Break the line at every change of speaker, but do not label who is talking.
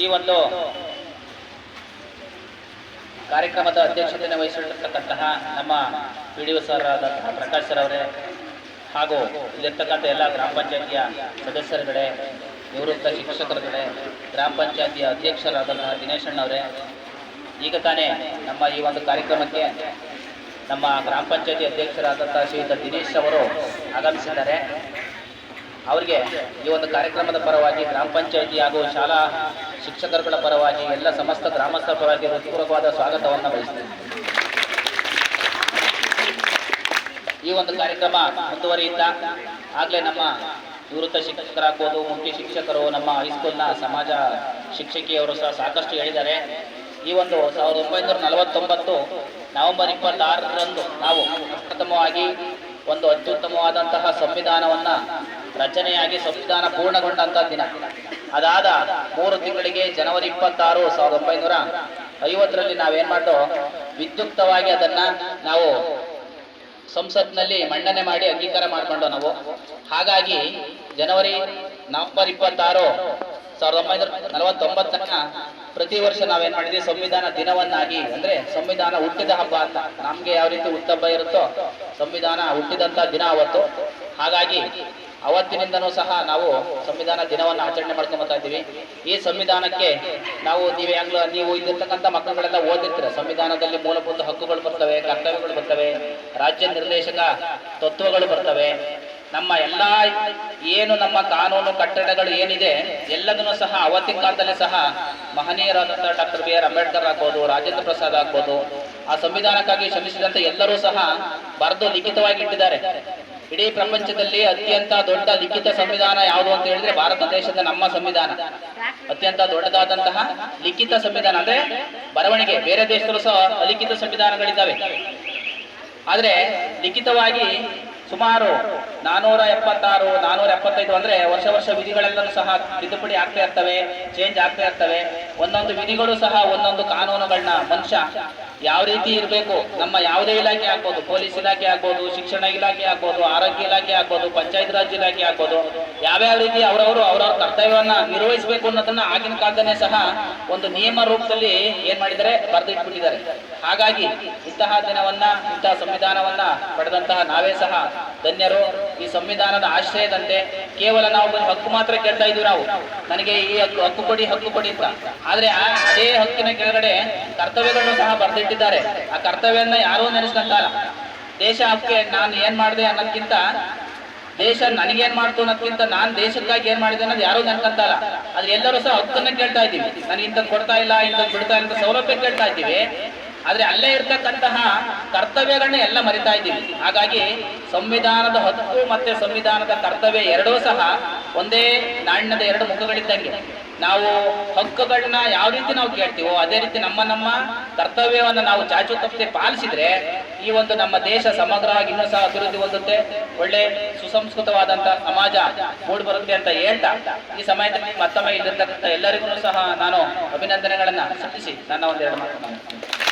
ಈ ಒಂದು ಕಾರ್ಯಕ್ರಮದ ಅಧ್ಯಕ್ಷತೆಯನ್ನು ವಹಿಸಿರ್ತಕ್ಕಂತಹ ನಮ್ಮ PDO ಸರ್ ಆದಂತಹ ಪ್ರಕಾಶ್ ಸರ್ ಅವರೇ ಹಾಗೂ ಇಲ್ಲಿರ್ತಕ್ಕಂಥ ಎಲ್ಲ ಗ್ರಾಮ ಪಂಚಾಯಿತಿಯ ಸದಸ್ಯರುಗಳೇ, ನಿವೃತ್ತ ಶಿಕ್ಷಕರುಗಳೇ, ಗ್ರಾಮ ಪಂಚಾಯಿತಿಯ ಅಧ್ಯಕ್ಷರಾದಂತಹ ದಿನೇಶ್ ಅಣ್ಣವರೇ, ಈಗ ತಾನೇ ನಮ್ಮ ಈ ಒಂದು ಕಾರ್ಯಕ್ರಮಕ್ಕೆ ನಮ್ಮ ಗ್ರಾಮ ಪಂಚಾಯಿತಿ ಅಧ್ಯಕ್ಷರಾದಂತಹ ಶ್ರೀಯುತ ದಿನೇಶ್ ಅವರು ಆಗಮಿಸಿದ್ದಾರೆ. ಅವರಿಗೆ ಈ ಒಂದು ಕಾರ್ಯಕ್ರಮದ ಪರವಾಗಿ ಗ್ರಾಮ ಪಂಚಾಯಿತಿ ಹಾಗೂ ಶಾಲಾ ಶಿಕ್ಷಕರುಗಳ ಪರವಾಗಿ ಎಲ್ಲ ಸಮಸ್ತ ಗ್ರಾಮಸ್ಥರ ಪರವಾಗಿ ಹೃತ್ಪೂರ್ವಕವಾದ ಸ್ವಾಗತವನ್ನು ಬಯಸ್ತೇನೆ. ಈ ಒಂದು ಕಾರ್ಯಕ್ರಮ ಮುಂದುವರಿಯುತ್ತಾ ಆಗಲೇ ನಮ್ಮ ನಿವೃತ್ತ ಶಿಕ್ಷಕರಾಗ್ಬೋದು, ಮುಖ್ಯ ಶಿಕ್ಷಕರು, ನಮ್ಮ ಹೈಸ್ಕೂಲ್ನ ಸಮಾಜ ಶಿಕ್ಷಕಿಯವರು ಸಹ ಸಾಕಷ್ಟು ಹೇಳಿದ್ದಾರೆ. ಈ ಒಂದು 1949 ನವೆಂಬರ್ 26ರಂದು ನಾವು ಪ್ರಥಮವಾಗಿ ಒಂದು ಅತ್ಯುತ್ತಮವಾದಂತಹ ಸಂವಿಧಾನವನ್ನು ರಚನೆಯಾಗಿ ಸಂವಿಧಾನ ಪೂರ್ಣಗೊಂಡಂತಹ ದಿನ. ಅದಾದ 3 ತಿಂಗಳಿಗೆ ಜನವರಿ 26, 1950ರಲ್ಲಿ ನಾವೇನ್ ಮಾಡೋ ವಿದ್ಯುಕ್ತವಾಗಿ ಅದನ್ನ ನಾವು ಸಂಸತ್ನಲ್ಲಿ ಮಂಡನೆ ಮಾಡಿ ಅಂಗೀಕಾರ ಮಾಡಿಕೊಂಡು ನಾವು. ಹಾಗಾಗಿ ನವೆಂಬರ್ 26, 1949 ಪ್ರತಿ ವರ್ಷ ನಾವೇನ್ ಮಾಡಿದ್ವಿ ಸಂವಿಧಾನ ದಿನವನ್ನಾಗಿ, ಅಂದ್ರೆ ಸಂವಿಧಾನ ಹುಟ್ಟಿದ ಹಬ್ಬ ಅಂತ. ನಮ್ಗೆ ಯಾವ ರೀತಿ ಹುಟ್ಟಹಬ್ಬ ಇರುತ್ತೋ ಸಂವಿಧಾನ ಹುಟ್ಟಿದಂತ ದಿನ ಅವತ್ತು. ಹಾಗಾಗಿ ಅವತ್ತಿನಿಂದನೂ ಸಹ ನಾವು ಸಂವಿಧಾನ ದಿನವನ್ನು ಆಚರಣೆ ಮಾಡ್ಕೊಂಡ್ಬರ್ತಾ ಇದ್ದೀವಿ. ಈ ಸಂವಿಧಾನಕ್ಕೆ ನೀವು ಇಲ್ಲಿರ್ತಕ್ಕಂಥ ಮಕ್ಕಳುಗಳೆಲ್ಲ ಓದಿರ್ತೀರ. ಸಂವಿಧಾನದಲ್ಲಿ ಮೂಲಭೂತ ಹಕ್ಕುಗಳು ಬರ್ತವೆ, ಕರ್ತವ್ಯಗಳು ಬರ್ತವೆ, ರಾಜ್ಯ ನಿರ್ದೇಶಕ ತತ್ವಗಳು ಬರ್ತವೆ. ನಮ್ಮ ನಮ್ಮ ಕಾನೂನು ಕಟ್ಟಡಗಳು ಏನಿದೆ ಎಲ್ಲದನ್ನು ಸಹ ಅವತ್ತಿನ ಕಾಲದಲ್ಲಿ ಸಹ ಮಹನೀಯರಾದಂತಹ ಡಾಕ್ಟರ್ BR ಅಂಬೇಡ್ಕರ್ ಆಗ್ಬೋದು, ರಾಜೇಂದ್ರ ಪ್ರಸಾದ್ ಆಗ್ಬೋದು, ಆ ಸಂವಿಧಾನಕ್ಕಾಗಿ ಶ್ರಮಿಸಿದಂತ ಎಲ್ಲರೂ ಸಹ ಬರೆದು ಲಿಖಿತವಾಗಿ ಇಟ್ಟಿದ್ದಾರೆ. ಇಡೀ ಪ್ರಪಂಚದಲ್ಲಿ ಅತ್ಯಂತ ದೊಡ್ಡ ಲಿಖಿತ ಸಂವಿಧಾನ ಯಾವುದು ಅಂತ ಹೇಳಿದ್ರೆ ಭಾರತ ದೇಶದ ನಮ್ಮ ಸಂವಿಧಾನ ಅತ್ಯಂತ ದೊಡ್ಡದಾದಂತಹ ಲಿಖಿತ ಸಂವಿಧಾನ. ಅಂದ್ರೆ ಬರವಣಿಗೆ, ಬೇರೆ ದೇಶದಲ್ಲೂ ಸಹ ಅಲಿಖಿತ ಸಂವಿಧಾನಗಳಿದ್ದಾವೆ. ಆದ್ರೆ ಲಿಖಿತವಾಗಿ ಸುಮಾರು 476, 475 ಅಂದ್ರೆ ವರ್ಷ ವಿಧಿಗಳೆಲ್ಲರೂ ಸಹ ತಿದ್ದುಪಡಿ ಆಗ್ತಾ ಇರ್ತವೆ, ಚೇಂಜ್ ಆಗ್ತಾ ಇರ್ತವೆ. ಒಂದೊಂದು ವಿಧಿಗಳು ಸಹ ಒಂದೊಂದು ಕಾನೂನುಗಳನ್ನ ಮನುಷ್ಯ ಯಾವ ರೀತಿ ಇರಬೇಕು, ನಮ್ಮ ಯಾವುದೇ ಇಲಾಖೆ ಆಗ್ಬೋದು, ಪೊಲೀಸ್ ಇಲಾಖೆ ಆಗ್ಬೋದು, ಶಿಕ್ಷಣ ಇಲಾಖೆ ಆಗ್ಬೋದು, ಆರೋಗ್ಯ ಇಲಾಖೆ ಆಗ್ಬೋದು, ಪಂಚಾಯತ್ ರಾಜ್ ಇಲಾಖೆ ಆಗ್ಬೋದು, ಯಾವ್ಯಾವ ರೀತಿ ಅವರವರ ಕರ್ತವ್ಯವನ್ನ ನಿರ್ವಹಿಸಬೇಕು ಅನ್ನೋದನ್ನ ಆಗಿನ ಕಾಲದಲ್ಲೇ ಸಹ ಒಂದು ನಿಯಮ ರೂಪದಲ್ಲಿ ಏನ್ ಮಾಡಿದ್ದಾರೆ, ಬರೆದಿಟ್ಬಿಟ್ಟಿದ್ದಾರೆ. ಹಾಗಾಗಿ ಇಂತಹ ದಿನವನ್ನ, ಇಂತಹ ಸಂವಿಧಾನವನ್ನ ಪಡೆದಂತಹ ನಾವೇ ಸಹ ಧನ್ಯರು. ಈ ಸಂವಿಧಾನದ ಆಶ್ರಯದಂತೆ ಕೇವಲ ನಾವು ಹಕ್ಕು ಮಾತ್ರ ಕೇಳ್ತಾ ಇದ್ದೀವಿ. ನಾವು ನನಗೆ ಈ ಹಕ್ಕು ಕೊಡಿ ಅಂತ. ಆದ್ರೆ ಅದೇ ಹಕ್ಕಿನ ಕೆಳಗಡೆ ಕರ್ತವ್ಯಗಳನ್ನು ಸಹ ಬರೆದಿಟ್ಟಿದ್ದಾರೆ. ಆ ಕರ್ತವ್ಯವನ್ನ ಯಾರೂ ನೆನೆಸ್ಕೊಂತಾರ. ದೇಶ ಹಕ್ಕೆ ನಾನು ಏನ್ ಮಾಡಿದೆ ಅನ್ನೋದಕ್ಕಿಂತ, ದೇಶ ನನಗೇನ್ ಮಾಡ್ತು ಅನ್ನೋದಕ್ಕಿಂತ ನಾನು ದೇಶಕ್ಕಾಗಿ ಏನ್ ಮಾಡಿದೆ ಅನ್ನೋದು ಯಾರೂ ನೆನ್ಕೊಂತಾರ. ಆದ್ರೆ ಎಲ್ಲರೂ ಸಹ ಹಕ್ಕನ್ನ ಕೇಳ್ತಾ ಇದ್ದೀವಿ. ನನಗೆ ಇಂಥದ್ದು ಕೊಡ್ತಾ ಇಲ್ಲ, ಇಂಥದ್ದು ಬಿಡ್ತಾ ಇಲ್ಲ, ಸೌಲಭ್ಯ ಕೇಳ್ತಾ ಇದ್ದೀವಿ. ಆದ್ರೆ ಅಲ್ಲೇ ಇರ್ತಕ್ಕಂತಹ ಕರ್ತವ್ಯಗಳನ್ನ ಎಲ್ಲ ಮರಿತಾ ಇದ್ದೀವಿ. ಹಾಗಾಗಿ ಸಂವಿಧಾನದ ಹಕ್ಕು ಮತ್ತೆ ಸಂವಿಧಾನದ ಕರ್ತವ್ಯ ಎರಡೂ ಸಹ ಒಂದೇ ನಾಣ್ಯದ 2 ಮುಖಗಳಿದ್ದಂಗೆ. ನಾವು ಹಕ್ಕುಗಳನ್ನ ಯಾವ ರೀತಿ ನಾವು ಕೇಳ್ತೀವೋ ಅದೇ ರೀತಿ ನಮ್ಮ ಕರ್ತವ್ಯವನ್ನು ನಾವು ಚಾಚು ತಪ್ಪದೆ ಪಾಲಿಸಿದ್ರೆ ಈ ಒಂದು ನಮ್ಮ ದೇಶ ಸಮಗ್ರವಾಗಿ ಇನ್ನೂ ಸಹ ಅಭಿವೃದ್ಧಿ ಹೊಂದುತ್ತೆ, ಒಳ್ಳೆ ಸುಸಂಸ್ಕೃತವಾದಂತ ಸಮಾಜ ಮೂಡಿ ಬರುತ್ತೆ ಅಂತ ಹೇಳ್ತಾ ಈ ಸಮಯದಲ್ಲಿ ಮತ್ತೊಮ್ಮೆ ಇಲ್ಲಿರ್ತಕ್ಕಂಥ ಎಲ್ಲರಿಗೂ ಸಹ ನಾನು ಅಭಿನಂದನೆಗಳನ್ನ ಸಲ್ಲಿಸಿ ನನ್ನ ಒಂದೆರಡು ಮಾತನ್ನು